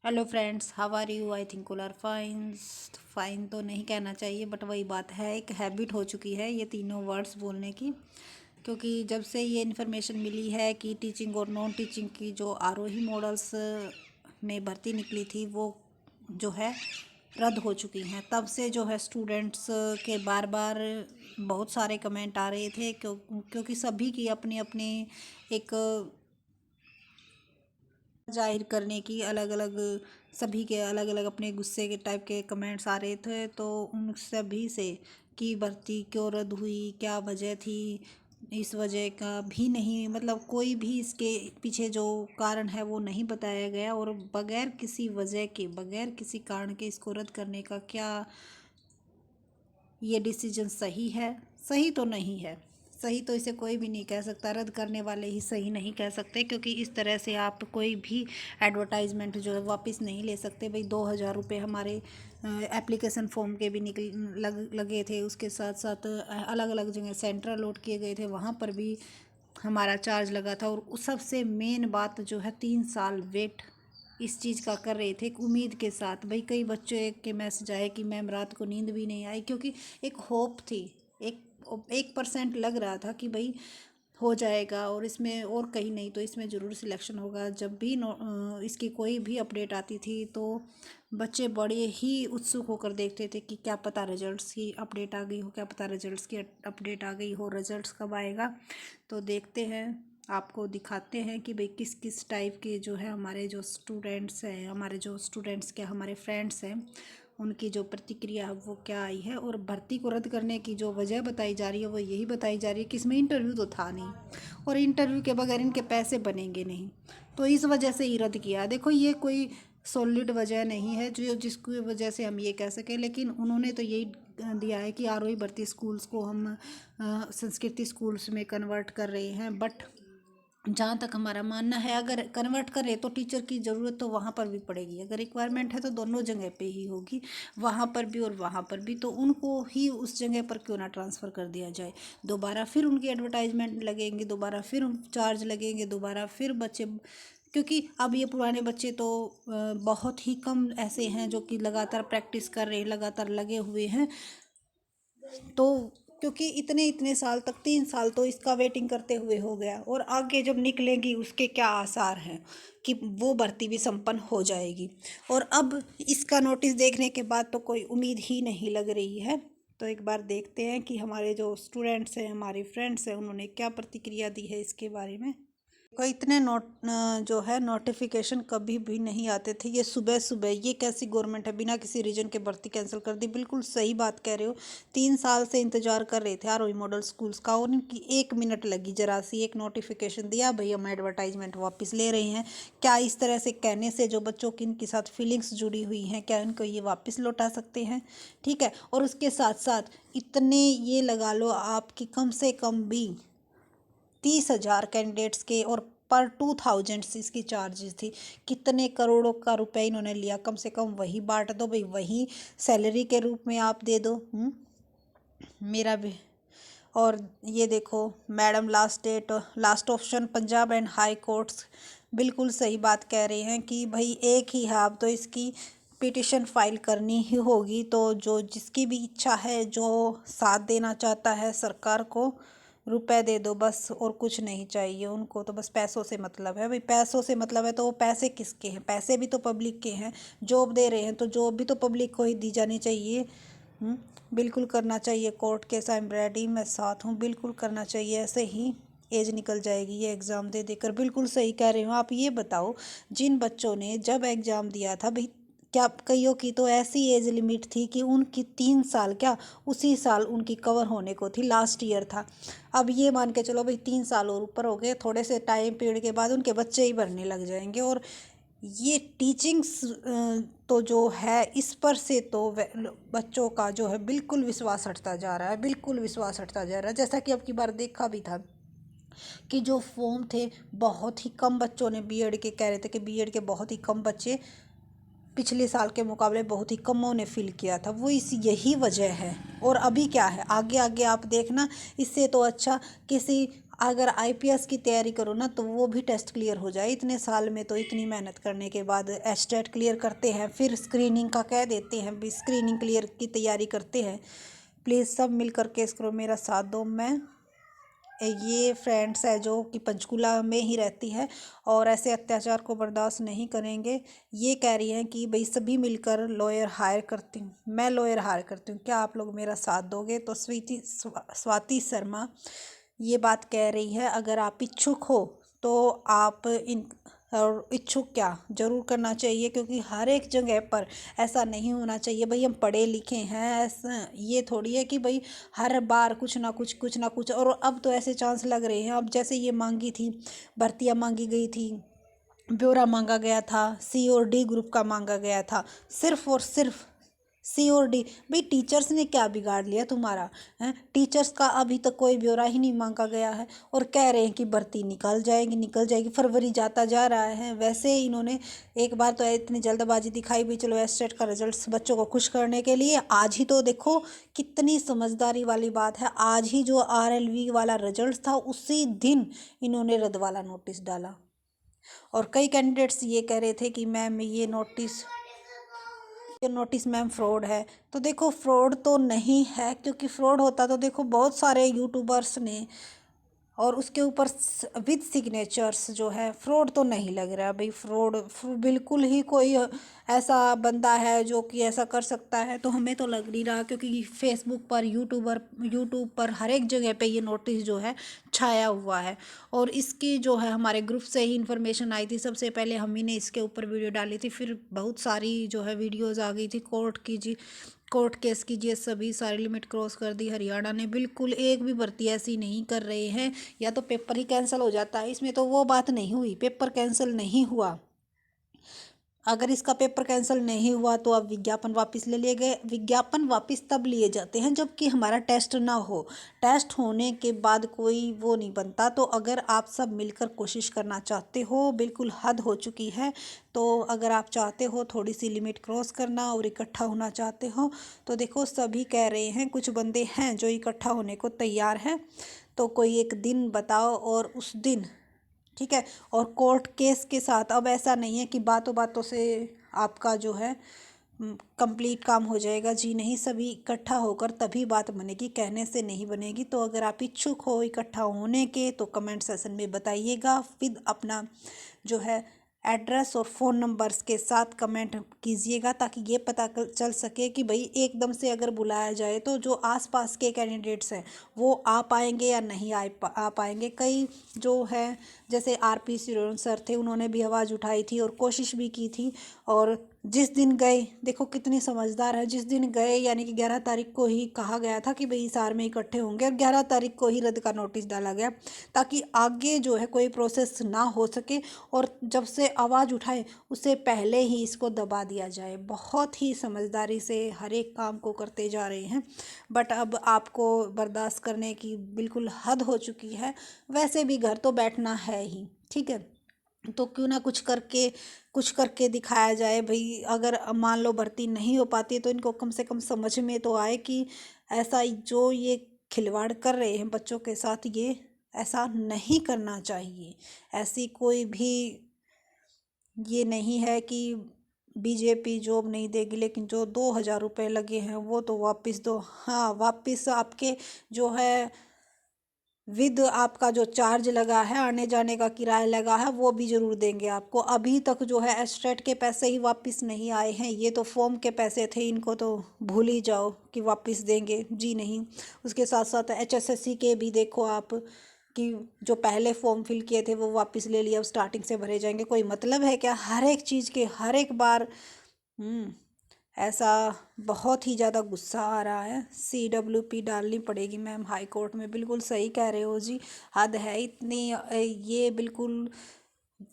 Hello friends, how are you? I think all are fine. Fine तो नहीं कहना चाहिए, बट वही बात है, एक हैबिट हो चुकी है ये तीनों वर्ड्स बोलने की। क्योंकि जब से ये इन्फॉर्मेशन मिली है कि टीचिंग और नॉन टीचिंग की जो आरोही मॉडल्स में भर्ती निकली थी वो जो है रद्द हो चुकी हैं, तब से जो है स्टूडेंट्स के बार बार बहुत सारे कमेंट आ रहे थे। क्योंकि सभी की अपनी अपनी एक जाहिर करने की अलग अलग, सभी के अलग अलग अपने गुस्से के टाइप के कमेंट्स आ रहे थे। तो उन सभी से कि भर्ती क्यों रद्द हुई, क्या वजह थी, इस वजह का भी नहीं, मतलब कोई भी इसके पीछे जो कारण है वो नहीं बताया गया। और बगैर किसी वजह के, बगैर किसी कारण के इसको रद्द करने का क्या ये डिसीजन सही है? सही तो नहीं है। सही तो इसे कोई भी नहीं कह सकता, रद्द करने वाले ही सही नहीं कह सकते। क्योंकि इस तरह से आप कोई भी एडवर्टाइजमेंट जो है वापस नहीं ले सकते। भाई 2,000 रुपये हमारे एप्लीकेशन फॉर्म के भी लगे थे, उसके साथ साथ अलग अलग जगह सेंटर अलॉट किए गए थे, वहाँ पर भी हमारा चार्ज लगा था। और उस सबसे मेन बात जो है, 3 साल वेट इस चीज़ का कर रहे थे, एक उम्मीद के साथ। भाई कई बच्चों के मैसेज आए कि मैम रात को नींद भी नहीं आई, क्योंकि एक होप थी, एक 1% लग रहा था कि भाई हो जाएगा और इसमें, और कहीं नहीं तो इसमें ज़रूर सिलेक्शन होगा। जब भी इसकी कोई भी अपडेट आती थी तो बच्चे बड़े ही उत्सुक होकर देखते थे कि क्या पता रिजल्ट्स की अपडेट आ गई हो, क्या पता रिजल्ट्स की अपडेट आ गई हो, रिजल्ट्स कब आएगा। तो देखते हैं, आपको दिखाते हैं कि भाई किस किस टाइप के जो है हमारे जो स्टूडेंट्स हैं, हमारे जो स्टूडेंट्स क्या हमारे फ्रेंड्स हैं, उनकी जो प्रतिक्रिया है वो क्या आई है। और भर्ती को रद्द करने की जो वजह बताई जा रही है वो यही बताई जा रही है कि इसमें इंटरव्यू तो था नहीं, और इंटरव्यू के बगैर इनके पैसे बनेंगे नहीं, तो इस वजह से ही रद्द किया। देखो ये कोई सॉलिड वजह नहीं है जो जिसकी वजह से हम ये कह सकें, लेकिन उन्होंने तो यही दिया है कि आरोही भर्ती स्कूल्स को हम संस्कृति स्कूल्स में कन्वर्ट कर रहे हैं। बट जहाँ तक हमारा मानना है, अगर कन्वर्ट करें तो टीचर की ज़रूरत तो वहाँ पर भी पड़ेगी। अगर रिक्वायरमेंट है तो दोनों जगह पे ही होगी, वहाँ पर भी और वहाँ पर भी। तो उनको ही उस जगह पर क्यों ना ट्रांसफ़र कर दिया जाए। दोबारा फिर उनकी एडवर्टाइजमेंट लगेंगे, दोबारा फिर चार्ज लगेंगे, दोबारा फिर बच्चे, क्योंकि अब ये पुराने बच्चे तो बहुत ही कम ऐसे हैं जो कि लगातार प्रैक्टिस कर रहे हैं, लगातार लगे हुए हैं। तो क्योंकि इतने इतने साल तक, 3 साल तो इसका वेटिंग करते हुए हो गया, और आगे जब निकलेंगी उसके क्या आसार हैं कि वो भर्ती भी संपन्न हो जाएगी। और अब इसका नोटिस देखने के बाद तो कोई उम्मीद ही नहीं लग रही है। तो एक बार देखते हैं कि हमारे जो स्टूडेंट्स हैं, हमारे फ्रेंड्स हैं, उन्होंने क्या प्रतिक्रिया दी है इसके बारे में। कोई इतने जो है नोटिफिकेशन कभी भी नहीं आते थे, ये सुबह सुबह, ये कैसी गवर्नमेंट है, बिना किसी रीजन के भर्ती कैंसिल कर दी। बिल्कुल सही बात कह रहे हो, 3 साल से इंतजार कर रहे थे आरोही मॉडल स्कूल्स का, और इनकी 1 मिनट लगी, जरा सी एक नोटिफिकेशन दिया, भाई हम एडवर्टाइजमेंट वापस ले रहे हैं। क्या इस तरह से कहने से जो बच्चों की इनके साथ फीलिंग्स जुड़ी हुई हैं, क्या इनको ये वापस लौटा सकते हैं? ठीक है। और उसके साथ साथ इतने, ये लगा लो आपकी कम से कम भी 30,000 कैंडिडेट्स के, और पर 2,000 इसकी चार्जेस थी। कितने करोड़ों का रुपए इन्होंने लिया, कम से कम वही बांट दो भाई, वही सैलरी के रूप में आप दे दो। मेरा भी। और ये देखो madam, last date, last option Punjab and high courts, बिल्कुल सही बात कह रहे हैं कि भाई एक ही है, अब तो इसकी पिटिशन फाइल करनी ही होगी। तो जो जिसकी भी इच्छा है, जो साथ देना चाहता है सरकार को, रुपए दे दो बस, और कुछ नहीं चाहिए उनको। तो बस पैसों से मतलब है भाई, पैसों से मतलब है। तो वो पैसे किसके हैं? पैसे भी तो पब्लिक के हैं। जॉब दे रहे हैं तो जॉब भी तो पब्लिक को ही दी जानी चाहिए। बिल्कुल करना चाहिए court case, I am ready, मैं साथ हूँ, बिल्कुल करना चाहिए। ऐसे ही एज निकल जाएगी ये एग्ज़ाम दे देकर। बिल्कुल सही कह रहे हो आप। ये बताओ, जिन बच्चों ने जब एग्ज़ाम दिया था भाई, क्या कईयों की तो ऐसी एज लिमिट थी कि उनकी 3 साल क्या, उसी साल उनकी कवर होने को थी, लास्ट ईयर था। अब ये मान के चलो भाई 3 साल और ऊपर हो गए, थोड़े से टाइम पीरियड के बाद उनके बच्चे ही भरने लग जाएंगे। और ये टीचिंग्स तो जो है इस पर से तो बच्चों का जो है बिल्कुल विश्वास हटता जा रहा है, बिल्कुल विश्वास हटता जा रहा है। जैसा कि अब की बार देखा भी था कि जो फॉर्म थे, बहुत ही कम बच्चों ने बीएड के, कह रहे थे कि बीएड के बहुत ही कम बच्चे पिछले साल के मुकाबले बहुत ही कमों ने फिल किया था। वो इस यही वजह है। और अभी क्या है, आगे आगे आप देखना, इससे तो अच्छा किसी अगर आईपीएस की तैयारी करो ना तो वो भी टेस्ट क्लियर हो जाए। इतने साल में तो इतनी मेहनत करने के बाद एस्टेट क्लियर करते हैं, फिर स्क्रीनिंग का कह देते हैं भी स्क्रीनिंग क्लियर की तैयारी करते हैं। प्लीज़ सब मिल कर के इसको मेरा साथ दो। मैं ये फ्रेंड्स है जो कि पंचकूला में ही रहती है और ऐसे अत्याचार को बर्दाश्त नहीं करेंगे। ये कह रही हैं कि भाई सभी मिलकर लॉयर हायर करती हूँ, मैं लॉयर हायर करती हूँ, क्या आप लोग मेरा साथ दोगे? तो स्वाति शर्मा ये बात कह रही है। अगर आप इच्छुक हो तो आप इन और इच्छुक क्या ज़रूर करना चाहिए, क्योंकि हर एक जगह पर ऐसा नहीं होना चाहिए भाई हम पढ़े लिखे हैं। ऐसा ये थोड़ी है कि भाई हर बार कुछ ना कुछ। और अब तो ऐसे चांस लग रहे हैं, अब जैसे ये मांगी थी, भर्तियाँ मांगी गई थी, ब्यौरा मांगा गया था, सी और डी ग्रुप का मांगा गया था, सिर्फ और सिर्फ सी और डी। भाई टीचर्स ने क्या बिगाड़ लिया तुम्हारा? हैं, टीचर्स का अभी तक कोई ब्यौरा ही नहीं मांगा गया है और कह रहे हैं कि भर्ती निकल जाएगी। फरवरी जाता जा रहा है। वैसे इन्होंने एक बार तो इतनी जल्दबाजी दिखाई भी, चलो एस्टेट का रिजल्ट बच्चों को खुश करने के लिए। आज ही तो देखो कितनी समझदारी वाली बात है, आज ही जो आरएलवी वाला रिजल्ट था उसी दिन इन्होंने रद्द वाला नोटिस डाला। और कई कैंडिडेट्स ये कह रहे थे कि मैम ये नोटिस मैम फ्रॉड है। तो देखो फ्रॉड तो नहीं है, क्योंकि फ्रॉड होता तो देखो बहुत सारे यूट्यूबर्स ने और उसके ऊपर विद सिग्नेचर्स जो है। फ्रॉड तो नहीं लग रहा भाई, फ्रॉड बिल्कुल ही कोई ऐसा बंदा है जो कि ऐसा कर सकता है तो हमें तो लग नहीं रहा, क्योंकि फेसबुक पर यूट्यूब पर हर एक जगह पे ये नोटिस जो है छाया हुआ है। और इसकी जो है हमारे ग्रुप से ही इन्फॉर्मेशन आई थी, सबसे पहले हम ही ने इसके ऊपर वीडियो डाली थी, फिर बहुत सारी जो है वीडियोज़ आ गई थी। कोर्ट केस कीजिए, सभी सारी लिमिट क्रॉस कर दी हरियाणा ने। बिल्कुल एक भी भर्ती ऐसी नहीं कर रहे हैं, या तो पेपर ही कैंसिल हो जाता है। इसमें तो वो बात नहीं हुई, पेपर कैंसिल नहीं हुआ। अगर इसका पेपर कैंसिल नहीं हुआ तो अब विज्ञापन वापस ले लिए गए। विज्ञापन वापस तब लिए जाते हैं जबकि हमारा टेस्ट ना हो। टेस्ट होने के बाद कोई वो नहीं बनता। तो अगर आप सब मिलकर कोशिश करना चाहते हो, बिल्कुल हद हो चुकी है, तो अगर आप चाहते हो थोड़ी सी लिमिट क्रॉस करना और इकट्ठा होना चाहते हो तो देखो सभी कह रहे हैं, कुछ बंदे हैं जो इकट्ठा होने को तैयार हैं। तो कोई एक दिन बताओ और उस दिन ठीक है। और कोर्ट केस के साथ अब ऐसा नहीं है कि बातों बातों से आपका जो है कंप्लीट काम हो जाएगा। जी नहीं, सभी इकट्ठा होकर तभी बात बनेगी, कहने से नहीं बनेगी। तो अगर आप इच्छुक हो इकट्ठा होने के तो कमेंट सेशन में बताइएगा, फिर अपना जो है एड्रेस और फ़ोन नंबर्स के साथ कमेंट कीजिएगा, ताकि ये पता चल सके कि भाई एकदम से अगर बुलाया जाए तो जो आसपास के कैंडिडेट्स हैं वो आ पाएंगे या नहीं आ पाएंगे। कई जो है जैसे आरपी सिरोन सर थे, उन्होंने भी आवाज़ उठाई थी और कोशिश भी की थी। और जिस दिन गए, देखो कितनी समझदार है, जिस दिन गए यानी कि 11 तारीख को ही कहा गया था कि भाई हिसार में इकट्ठे होंगे, और 11 तारीख को ही रद्द का नोटिस डाला गया ताकि आगे जो है कोई प्रोसेस ना हो सके। और जब से आवाज़ उठाए उससे पहले ही इसको दबा दिया जाए। बहुत ही समझदारी से हर एक काम को करते जा रहे हैं, बट अब आपको बर्दाश्त करने की बिल्कुल हद हो चुकी है। वैसे भी घर तो बैठना है ही, ठीक है, तो क्यों ना कुछ करके दिखाया जाए भाई। अगर मान लो भर्ती नहीं हो पाती तो इनको कम से कम समझ में तो आए कि ऐसा जो ये खिलवाड़ कर रहे हैं बच्चों के साथ, ये ऐसा नहीं करना चाहिए। ऐसी कोई भी ये नहीं है कि बीजेपी जॉब नहीं देगी, लेकिन जो 2,000 रुपये लगे हैं वो तो वापस दो। हाँ, वापस आपके जो है विद आपका जो चार्ज लगा है, आने जाने का किराया लगा है, वो भी ज़रूर देंगे आपको। अभी तक जो है एस्टेट के पैसे ही वापस नहीं आए हैं। ये तो फॉर्म के पैसे थे, इनको तो भूल ही जाओ कि वापस देंगे। जी नहीं। उसके साथ साथ एचएसएससी के भी देखो आप कि जो पहले फॉर्म फिल किए थे वो वापस ले लिया, अब स्टार्टिंग से भरे जाएंगे। कोई मतलब है क्या? हर एक चीज़ के हर एक बार ऐसा बहुत ही ज़्यादा गुस्सा आ रहा है। CWP डालनी पड़ेगी मैम हाई कोर्ट में। बिल्कुल सही कह रहे हो जी, हद है इतनी। ये बिल्कुल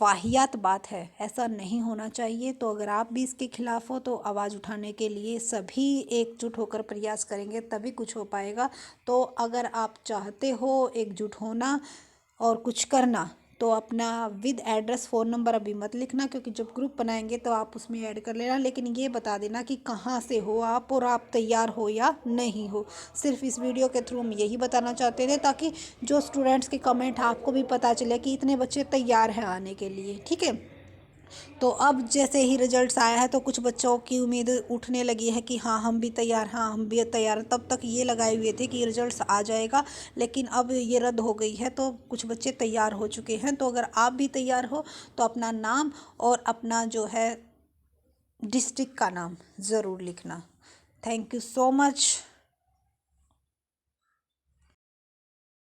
वाहियात बात है, ऐसा नहीं होना चाहिए। तो अगर आप भी इसके खिलाफ हो तो आवाज़ उठाने के लिए सभी एकजुट होकर प्रयास करेंगे तभी कुछ हो पाएगा। तो अगर आप चाहते हो एकजुट होना और कुछ करना तो अपना विद एड्रेस फ़ोन नंबर अभी मत लिखना, क्योंकि जब ग्रुप बनाएंगे तो आप उसमें ऐड कर लेना, लेकिन ये बता देना कि कहाँ से हो आप और आप तैयार हो या नहीं हो। सिर्फ इस वीडियो के थ्रू हम यही बताना चाहते थे, ताकि जो स्टूडेंट्स के कमेंट आपको भी पता चले कि इतने बच्चे तैयार हैं आने के लिए, ठीक है। तो अब जैसे ही रिजल्ट्स आया है तो कुछ बच्चों की उम्मीद उठने लगी है कि हाँ हम भी तैयार, हाँ हम भी तैयार। तब तक ये लगाए हुए थे कि रिजल्ट्स आ जाएगा, लेकिन अब ये रद्द हो गई है, तो कुछ बच्चे तैयार हो चुके हैं। तो अगर आप भी तैयार हो तो अपना नाम और अपना जो है डिस्ट्रिक्ट का नाम ज़रूर लिखना। Thank you so much.